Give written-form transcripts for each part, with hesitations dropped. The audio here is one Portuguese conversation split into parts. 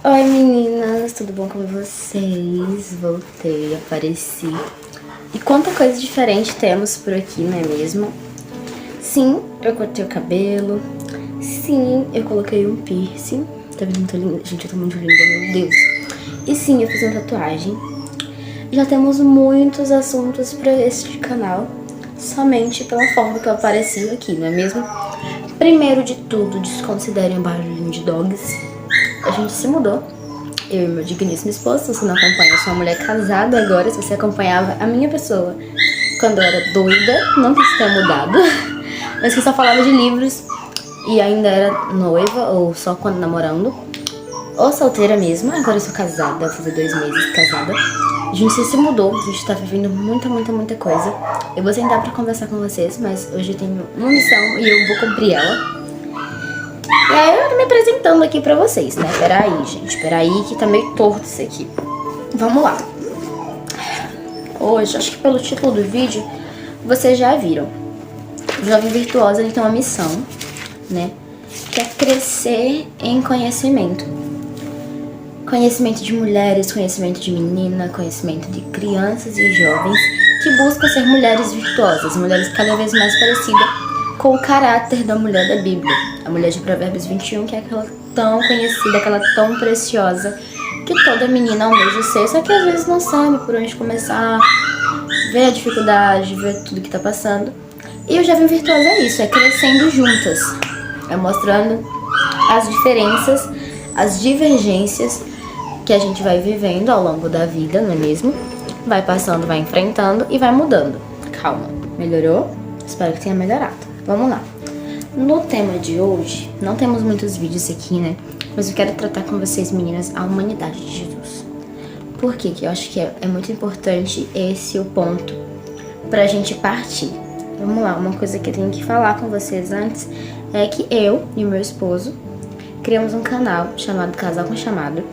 Oi meninas, tudo bom com vocês? Voltei, apareci. E quanta coisa diferente temos por aqui, não é mesmo? Sim, eu cortei o cabelo. Sim, eu coloquei um piercing. Tá vendo muito linda? Gente, eu tô muito linda, meu Deus. E sim, eu fiz uma tatuagem. Já temos muitos assuntos pra este canal, somente pela forma que eu apareci aqui, não é mesmo? Primeiro de tudo, desconsiderem o barulhinho de dogs. A gente se mudou, eu e meu digníssimo esposo. Se você não acompanha, eu sou uma mulher casada agora. Se você acompanhava a minha pessoa quando eu era doida, não que isso tenha mudado, mas que só falava de livros e ainda era noiva, ou só quando namorando, ou solteira mesmo. Agora eu sou casada, vou fazer 2 meses casada. A gente se mudou, a gente tá vivendo muita coisa. Eu vou sentar pra conversar com vocês, mas hoje eu tenho uma missão e eu vou cumprir ela. E aí eu tô me apresentando aqui pra vocês, né? Peraí, gente, peraí que tá meio torto isso aqui. Vamos lá. Hoje, acho que pelo título do vídeo, vocês já viram. O Jovem Virtuoso, ele tem uma missão, né? Que é crescer em conhecimento. Conhecimento de mulheres, conhecimento de menina, conhecimento de crianças e jovens que buscam ser mulheres virtuosas, mulheres cada vez mais parecidas com o caráter da mulher da Bíblia. A mulher de Provérbios 21, que é aquela tão conhecida, aquela tão preciosa, que toda menina almeja ser, só que às vezes não sabe por onde começar, vê a dificuldade, vê tudo que tá passando. E o Jovem Virtuoso é isso, é crescendo juntas, é mostrando as diferenças, as divergências que a gente vai vivendo ao longo da vida, não é mesmo? Vai passando, vai enfrentando e vai mudando. Calma, melhorou? Espero que tenha melhorado. Vamos lá. No tema de hoje, não temos muitos vídeos aqui, né? Mas eu quero tratar com vocês, meninas, a humanidade de Jesus. Por quê? Que eu acho que é muito importante esse o ponto pra gente partir. Vamos lá, uma coisa que eu tenho que falar com vocês antes é que eu e o meu esposo criamos um canal chamado Casal com Chamado.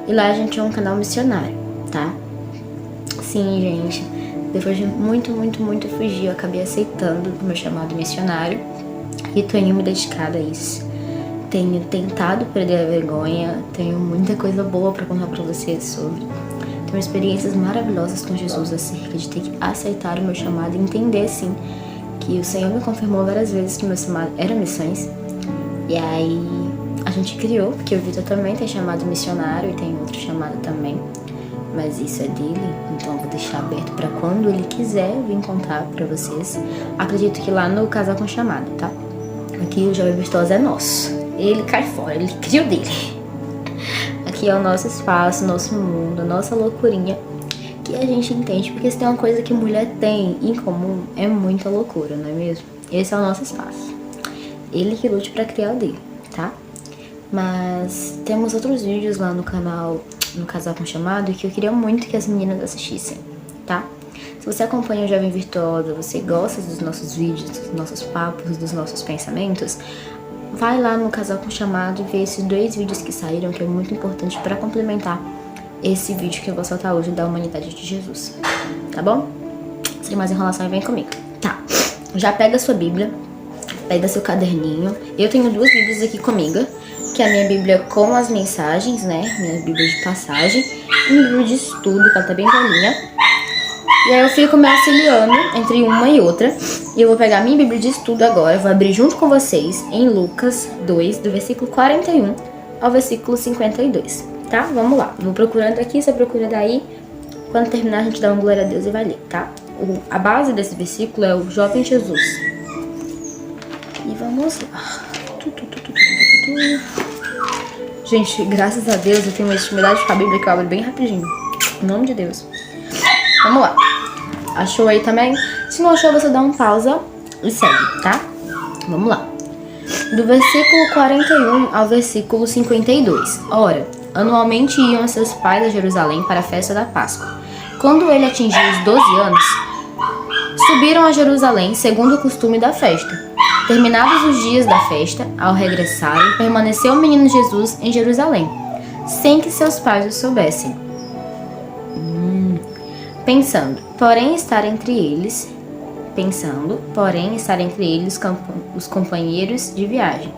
E lá a gente é um canal missionário, tá? Sim, gente. Depois de muito fugir, eu acabei aceitando o meu chamado missionário e tenho me dedicado a isso. Tenho tentado perder a vergonha, tenho muita coisa boa pra contar pra vocês sobre. Tenho experiências maravilhosas com Jesus acerca de ter que aceitar o meu chamado e entender, sim, que o Senhor me confirmou várias vezes que o meu chamado era missões. E aí a gente criou, porque o Vitor também tem chamado missionário e tem outro chamado também. Mas isso é dele, então eu vou deixar aberto pra quando ele quiser vir contar pra vocês. Acredito que lá no Casal com Chamado, tá? Aqui o Jovem Virtuoso é nosso. Ele cai fora, ele cria o dele. Aqui é o nosso espaço, nosso mundo, a nossa loucurinha, que a gente entende, porque se tem uma coisa que mulher tem em comum, é muita loucura, não é mesmo? Esse é o nosso espaço. Ele que lute pra criar o dele, tá? Mas temos outros vídeos lá no canal, no Casal com Chamado, que eu queria muito que as meninas assistissem, tá? Se você acompanha o Jovem Virtuosa, você gosta dos nossos vídeos, dos nossos papos, dos nossos pensamentos, vai lá no Casal com Chamado e vê esses 2 vídeos que saíram, que é muito importante pra complementar esse vídeo que eu vou soltar hoje da humanidade de Jesus, tá bom? Sem mais enrolação, vem comigo. Tá, já pega a sua Bíblia, pega seu caderninho. Eu tenho 2 Bíblias aqui comigo, que é a minha Bíblia com as mensagens, né? Minha Bíblia de passagem. E minha Bíblia de estudo, que ela tá bem velhinha. E aí eu fico me auxiliando entre uma e outra. E eu vou pegar a minha Bíblia de estudo agora. Vou abrir junto com vocês em Lucas 2, do versículo 41 ao versículo 52. Tá? Vamos lá. Vou procurando aqui, você procura daí. Quando terminar, a gente dá uma glória a Deus e vai ler, tá? A base desse versículo é o Jovem Jesus. E vamos lá. Gente, graças a Deus eu tenho uma intimidade com a Bíblia que eu abro bem rapidinho. Em nome de Deus. Vamos lá. Achou aí também? Se não achou, você dá um pausa e segue, tá? Vamos lá. Do versículo 41 ao versículo 52. Ora, anualmente iam seus pais a Jerusalém para a festa da Páscoa. Quando ele atingiu os 12 anos, subiram a Jerusalém segundo o costume da festa. Terminados os dias da festa, ao regressarem, permaneceu o menino Jesus em Jerusalém, sem que seus pais o soubessem. Pensando, porém, estar entre eles os companheiros de viagem.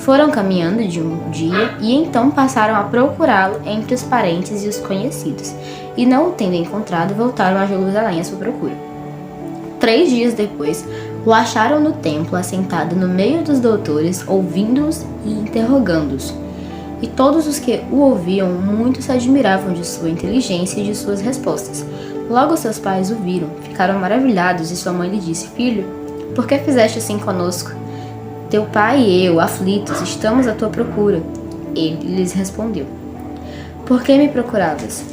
Foram caminhando de um dia e então passaram a procurá-lo entre os parentes e os conhecidos. E não o tendo encontrado, voltaram a Jerusalém à sua procura. 3 dias depois, o acharam no templo, assentado no meio dos doutores, ouvindo-os e interrogando-os. E todos os que o ouviam muito se admiravam de sua inteligência e de suas respostas. Logo seus pais o viram, ficaram maravilhados, e sua mãe lhe disse: Filho, por que fizeste assim conosco? Teu pai e eu, aflitos, estamos à tua procura. Ele lhes respondeu: Por que me procuravas?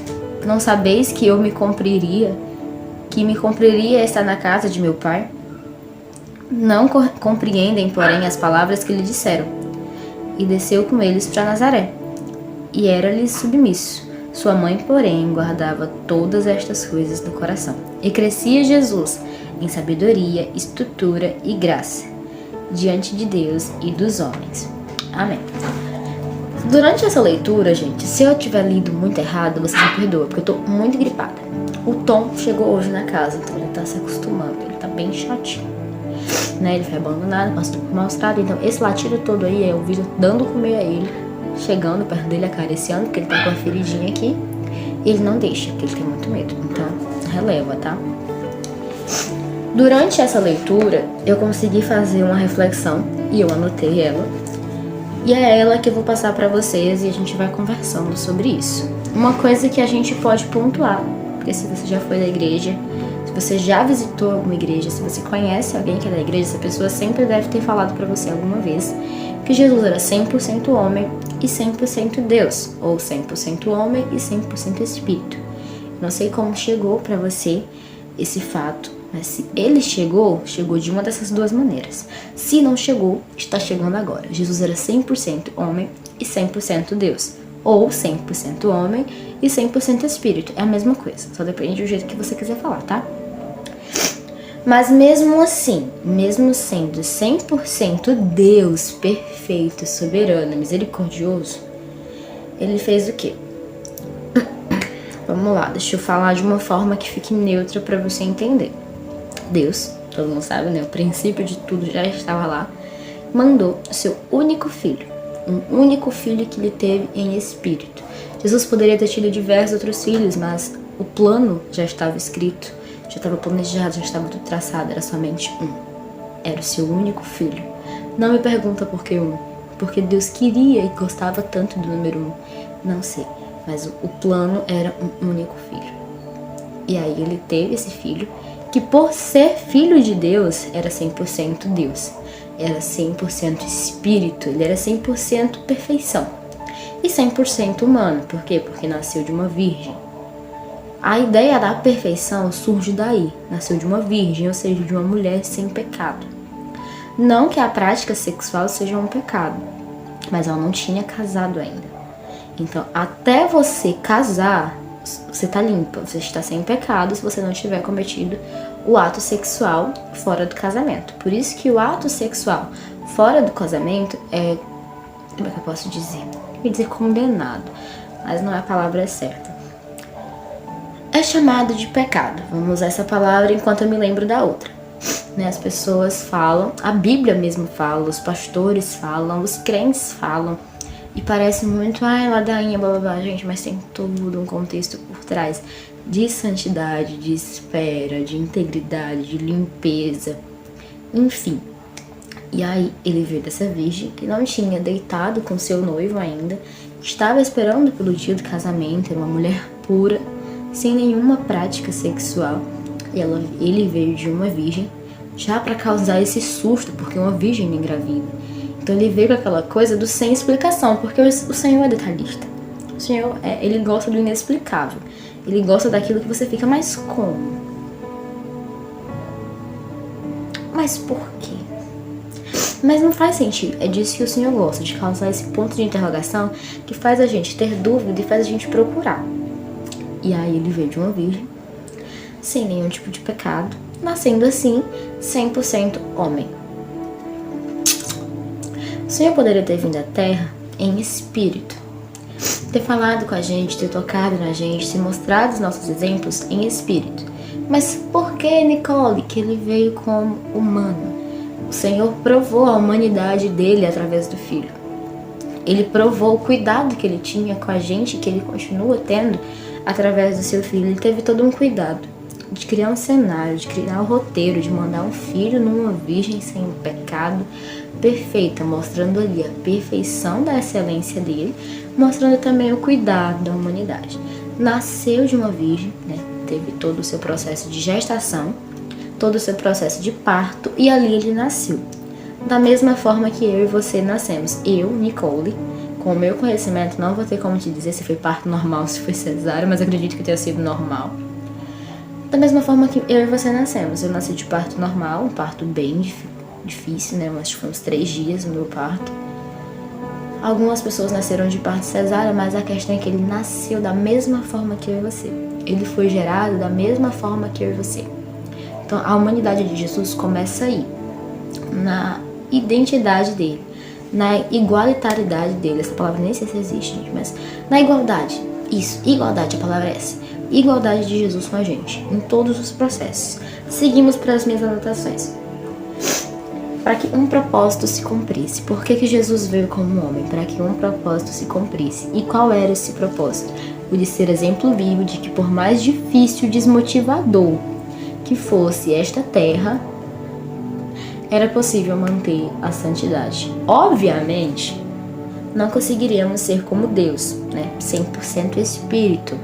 Não sabeis que me cumpriria estar na casa de meu pai? Não compreendem, porém, as palavras que lhe disseram. E desceu com eles para Nazaré, e era-lhes submisso. Sua mãe, porém, guardava todas estas coisas no coração. E crescia Jesus em sabedoria, estrutura e graça, diante de Deus e dos homens. Amém. Durante essa leitura, gente, se eu tiver lido muito errado, vocês me perdoam, porque eu tô muito gripada. O Tom chegou hoje na casa, então ele tá se acostumando, ele tá bem chatinho, né? Ele foi abandonado, passou por maus tratos, então esse latido todo aí é o vídeo dando comer a ele, chegando perto dele, acariciando, porque ele tá com a feridinha aqui, e ele não deixa, porque ele tem muito medo, então releva, tá? Durante essa leitura, eu consegui fazer uma reflexão, e eu anotei ela, e é ela que eu vou passar pra vocês, e a gente vai conversando sobre isso. Uma coisa que a gente pode pontuar, porque se você já foi da igreja, se você já visitou alguma igreja, se você conhece alguém que é da igreja, essa pessoa sempre deve ter falado pra você alguma vez que Jesus era 100% homem e 100% Deus, ou 100% homem e 100% Espírito. Não sei como chegou pra você esse fato, mas se ele chegou de uma dessas duas maneiras. Se não chegou, está chegando agora. Jesus era 100% homem e 100% Deus, ou 100% homem e 100% Espírito. É a mesma coisa, só depende do jeito que você quiser falar, tá? Mas mesmo assim, mesmo sendo 100% Deus, perfeito, soberano, misericordioso, ele fez o quê? Vamos lá, deixa eu falar de uma forma que fique neutra para você entender. Deus, todo mundo sabe, né? O princípio de tudo já estava lá. Mandou o seu único filho, um único filho que ele teve em espírito. Jesus poderia ter tido diversos outros filhos, mas o plano já estava escrito, já estava planejado, já estava tudo traçado, era somente um. Era o seu único filho. Não me pergunta por que um, porque Deus queria e gostava tanto do número 1. Não sei, mas o plano era um único filho. E aí ele teve esse filho, que por ser filho de Deus, era 100% Deus. Era 100% espírito, ele era 100% perfeição. E 100% humano, por quê? Porque nasceu de uma virgem. A ideia da perfeição surge daí, nasceu de uma virgem, ou seja, de uma mulher sem pecado. Não que a prática sexual seja um pecado, mas ela não tinha casado ainda. Então, até você casar, você tá limpa, você está sem pecado se você não tiver cometido o ato sexual fora do casamento. Por isso que o ato sexual fora do casamento é, como é que eu posso dizer? Eu ia dizer condenado, mas não é a palavra certa. É chamado de pecado. Vamos usar essa palavra enquanto eu me lembro da outra. Né? As pessoas falam, a Bíblia mesmo fala, os pastores falam, os crentes falam. E parece muito, ladainha, blá blá blá, gente, mas tem todo um contexto por trás de santidade, de espera, de integridade, de limpeza, enfim. E aí ele veio dessa virgem que não tinha deitado com seu noivo ainda, estava esperando pelo dia do casamento, era uma mulher pura, sem nenhuma prática sexual. E ele veio de uma virgem já para causar esse susto, porque uma virgem não engravida. Então ele veio com aquela coisa do sem explicação, porque o Senhor é detalhista. O Senhor, ele gosta do inexplicável. Ele gosta daquilo que você fica, mas como? Mas por quê? Mas não faz sentido. É disso que o Senhor gosta, de causar esse ponto de interrogação que faz a gente ter dúvida e faz a gente procurar. E aí ele veio de uma virgem, sem nenhum tipo de pecado, nascendo assim, 100% homem. O Senhor poderia ter vindo à Terra em espírito, ter falado com a gente, ter tocado na gente, ter mostrado os nossos exemplos em espírito. Mas por que, Nicole, que ele veio como humano? O Senhor provou a humanidade dele através do Filho. Ele provou o cuidado que ele tinha com a gente, que ele continua tendo através do seu filho. Ele teve todo um cuidado de criar um cenário, de criar um roteiro, de mandar um filho numa virgem sem pecado, perfeita, mostrando ali a perfeição da excelência dele, mostrando também o cuidado da humanidade. Nasceu de uma virgem, né? Teve todo o seu processo de gestação, todo o seu processo de parto, e ali ele nasceu. Da mesma forma que eu e você nascemos. Eu, Nicole, com o meu conhecimento, não vou ter como te dizer se foi parto normal, se foi cesárea, mas acredito que tenha sido normal. Da mesma forma que eu e você nascemos. Eu nasci de parto normal, um parto bem difícil, né? Acho que foi uns 3 dias o meu parto. Algumas pessoas nasceram de parto cesárea, mas a questão é que ele nasceu da mesma forma que eu e você. Ele foi gerado da mesma forma que eu e você. Então, a humanidade de Jesus começa aí, na identidade dele, na igualitariedade dele. Essa palavra nem sei se existe, gente, mas na igualdade. Isso, igualdade, a palavra é essa. Igualdade de Jesus com a gente, em todos os processos. Seguimos para as minhas anotações. Para que um propósito se cumprisse. Por que Jesus veio como homem? Para que um propósito se cumprisse. E qual era esse propósito? O de ser exemplo vivo de que, por mais difícil e desmotivador que fosse esta terra, era possível manter a santidade. Obviamente, não conseguiríamos ser como Deus, né? 100% espírito.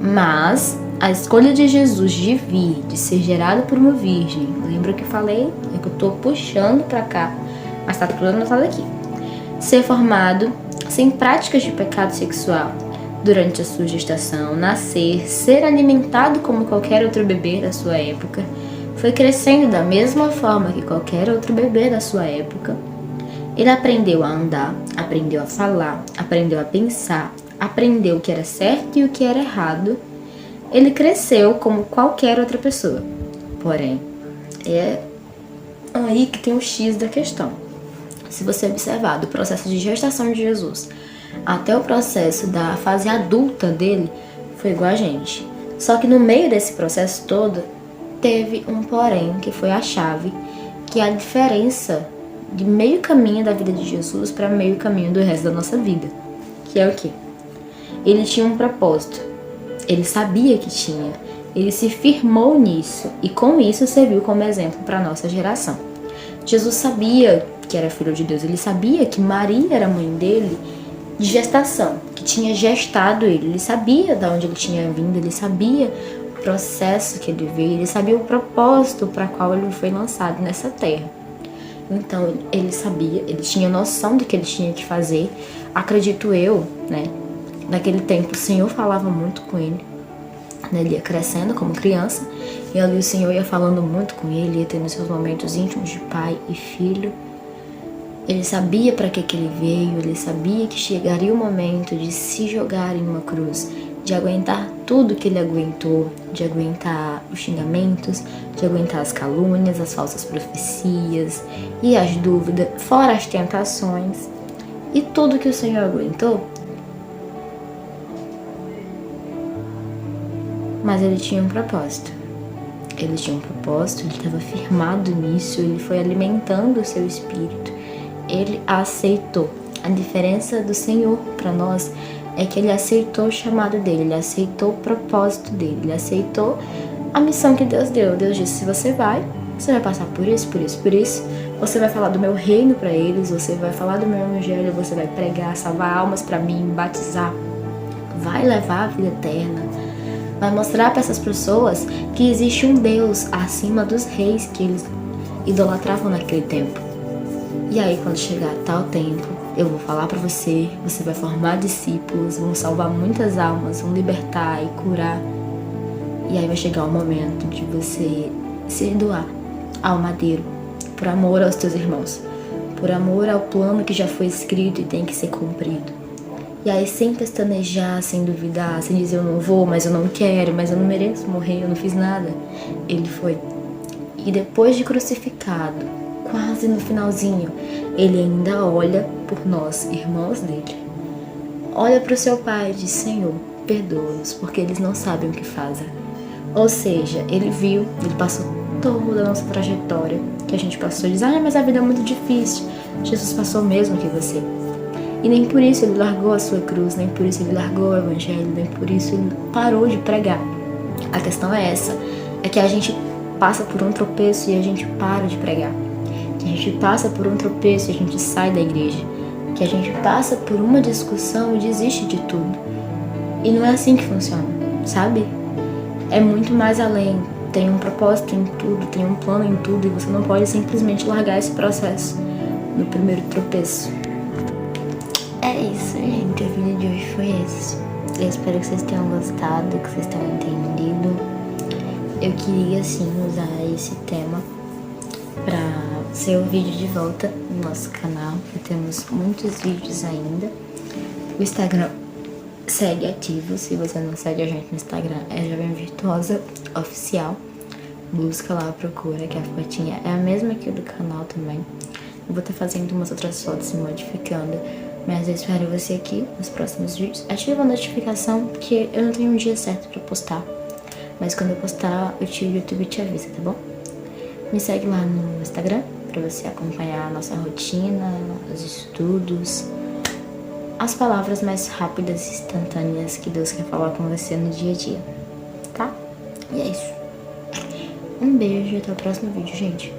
Mas a escolha de Jesus de vir, de ser gerado por uma virgem, lembra que eu falei? É que eu tô puxando pra cá, mas tá tudo anotado aqui. Ser formado sem práticas de pecado sexual durante a sua gestação, nascer, ser alimentado como qualquer outro bebê da sua época, foi crescendo da mesma forma que qualquer outro bebê da sua época. Ele aprendeu a andar, aprendeu a falar, aprendeu a pensar, aprendeu o que era certo e o que era errado. Ele cresceu como qualquer outra pessoa. Porém, é aí que tem o X da questão. Se você observar do processo de gestação de Jesus até o processo da fase adulta dele, foi igual a gente. Só que no meio desse processo todo, teve um porém, que foi a chave, que é a diferença de meio caminho da vida de Jesus para meio caminho do resto da nossa vida. Que é o quê? Ele tinha um propósito. Ele sabia que tinha. Ele se firmou nisso e com isso serviu como exemplo para a nossa geração. Jesus sabia que era filho de Deus. Ele sabia que Maria era mãe dele de gestação, que tinha gestado ele. Ele sabia de onde ele tinha vindo. Ele sabia o processo que ele veio. Ele sabia o propósito para qual ele foi lançado nessa terra. Então ele sabia, ele tinha noção do que ele tinha que fazer. Acredito eu, né? Naquele tempo o Senhor falava muito com ele, né? Ele ia crescendo como criança e ali o Senhor ia falando muito com ele, ia tendo seus momentos íntimos de pai e filho. Ele sabia para que ele veio, ele sabia que chegaria o momento de se jogar em uma cruz, de aguentar tudo que ele aguentou, de aguentar os xingamentos, de aguentar as calúnias, as falsas profecias e as dúvidas, fora as tentações e tudo que o Senhor aguentou. Mas ele tinha um propósito. Ele tinha um propósito, ele estava firmado nisso, ele foi alimentando o seu espírito. Ele aceitou. A diferença do Senhor para nós é que ele aceitou o chamado dele, ele aceitou o propósito dele, ele aceitou a missão que Deus deu. Deus disse, se você vai passar por isso, por isso, por isso. Você vai falar do meu reino para eles, você vai falar do meu evangelho, você vai pregar, salvar almas para mim, batizar. Vai levar a vida eterna. Vai mostrar para essas pessoas que existe um Deus acima dos reis que eles idolatravam naquele tempo. E aí, quando chegar tal tempo, eu vou falar para você, você vai formar discípulos, vão salvar muitas almas, vão libertar e curar. E aí vai chegar o momento de você se doar ao madeiro, por amor aos teus irmãos, por amor ao plano que já foi escrito e tem que ser cumprido. E aí, sem pestanejar, sem duvidar, sem dizer eu não vou, mas eu não quero, mas eu não mereço morrer, eu não fiz nada, ele foi. E depois de crucificado, quase no finalzinho, ele ainda olha por nós, irmãos dele. Olha para o seu pai e diz, Senhor, perdoa-nos, porque eles não sabem o que fazem. Ou seja, ele viu, ele passou toda a nossa trajetória, que a gente passou. Diz, mas a vida é muito difícil. Jesus passou o mesmo que você. E nem por isso ele largou a sua cruz, nem por isso ele largou o evangelho, nem por isso ele parou de pregar. A questão é essa, é que a gente passa por um tropeço e a gente para de pregar. Que a gente passa por um tropeço e a gente sai da igreja. Que a gente passa por uma discussão e desiste de tudo. E não é assim que funciona, sabe? É muito mais além. Tem um propósito em tudo, tem um plano em tudo, e você não pode simplesmente largar esse processo no primeiro tropeço. É isso, gente. O vídeo de hoje foi esse. Eu espero que vocês tenham gostado, que vocês tenham entendido. Eu queria, sim, usar esse tema para ser o vídeo de volta no nosso canal. Temos muitos vídeos ainda. O Instagram segue ativo. Se você não segue a gente no Instagram, é Jovem Virtuosa Oficial. Busca lá, procura, que a fotinha é a mesma que do canal também. Eu vou estar fazendo umas outras fotos e modificando. Mas eu espero você aqui nos próximos vídeos. Ativa a notificação, porque eu não tenho um dia certo pra postar. Mas quando eu postar, o YouTube te avisa, tá bom? Me segue lá no Instagram, pra você acompanhar a nossa rotina, os estudos, as palavras mais rápidas e instantâneas que Deus quer falar com você no dia a dia, tá? E é isso. Um beijo e até o próximo vídeo, gente.